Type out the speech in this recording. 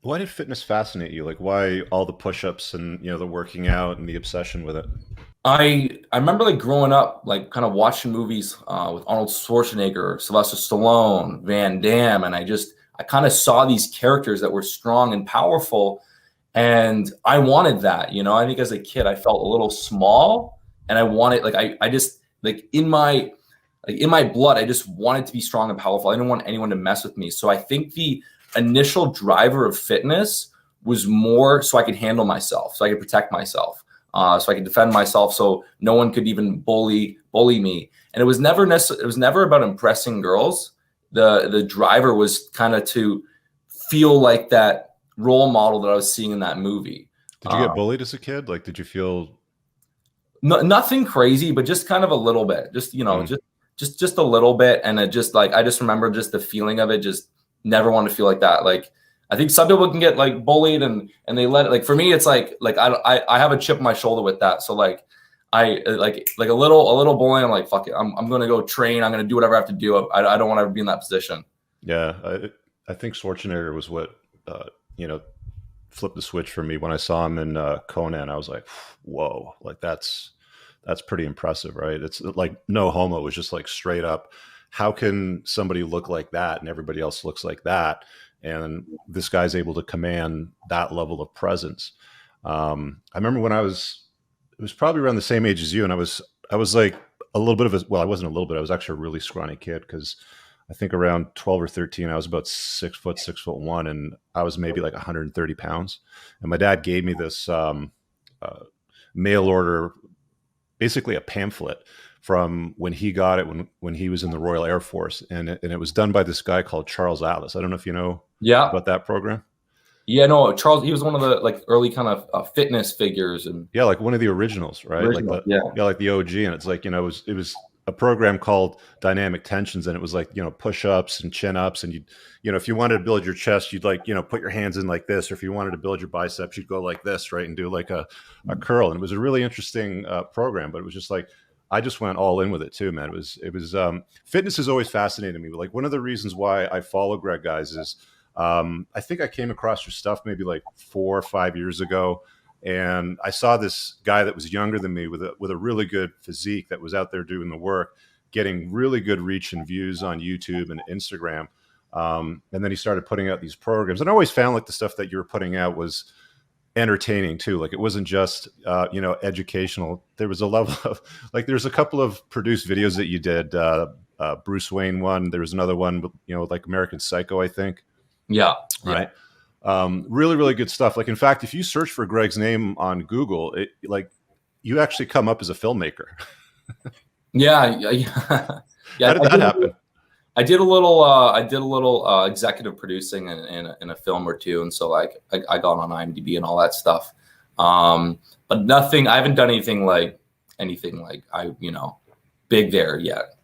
Why did fitness fascinate you? Like, why all the push-ups and the working out and the obsession with it? I remember like growing up, like kind of watching movies with Arnold Schwarzenegger, Sylvester Stallone, Van Damme, and I kind of saw these characters that were strong and powerful, and I wanted that. I think as a kid I felt a little small, and I wanted like I just in my blood I just wanted to be strong and powerful. I didn't want anyone to mess with me. So I think the initial driver of fitness was more so I could handle myself, so I could protect myself, so I could defend myself, so no one could even bully me. And it was never about impressing girls. The driver was kind of to feel like that role model that I was seeing in that movie. Did you get bullied as a kid? Like, did you feel? No, nothing crazy, but just kind of a little bit. Just Mm. just a little bit, and it just like I just remember just the feeling of it. Just never want to feel like that. Like I think some people can get like bullied and they let it. Like for me, it's like I have a chip on my shoulder with that. So like I like a little bullying. I'm like fuck it. I'm gonna go train. I'm gonna do whatever I have to do. I don't want to be in that position. Yeah, I think Schwarzenegger was what you know flipped the switch for me when I saw him in Conan. I was like, whoa, like that's pretty impressive, right? It's like no homo. It was just like straight up. How can somebody look like that and everybody else looks like that? And this guy's able to command that level of presence. I remember when it was probably around the same age as you, and I was like a little bit of a, well, I wasn't a little bit, I was actually a really scrawny kid because I think around 12 or 13, I was about 6 foot, 6'1", and I was maybe like 130 pounds. And my dad gave me this uh, mail order, basically a pamphlet from when he got it when he was in the Royal Air Force, and it was done by this guy called Charles Atlas. I don't know if you know Yeah, about that program. yeah. No, Charles. He was one of the like early kind of fitness figures and Yeah, like one of the originals, right? Like original. the Yeah. yeah, like the OG. And it's like it was a program called Dynamic Tensions, and it was like push ups and chin ups, and you if you wanted to build your chest, you'd like put your hands in like this, or if you wanted to build your biceps, you'd go like this, right, and do like a curl. And it was a really interesting program, but it was just like I just went all in with it too, man. It was fitness has always fascinated me. Like one of the reasons why I follow Greg, guys, is I think I came across your stuff maybe like 4 or 5 years ago, and I saw this guy that was younger than me with a really good physique that was out there doing the work, getting really good reach and views on YouTube and Instagram. And then he started putting out these programs, and I always found like the stuff that you were putting out was entertaining too. Like it wasn't just educational. There was a level of like there's a couple of produced videos that you did. Bruce Wayne one. There was another one, like American Psycho, I think. Yeah. Yeah. Right. Really, really good stuff. Like, in fact, if you search for Greg's name on Google, you actually come up as a filmmaker. Yeah. Yeah. Yeah. How Yeah, did that happen? I did a little executive producing in a film or two, and so like I got on IMDb and all that stuff. But nothing. I haven't done anything like I big there yet.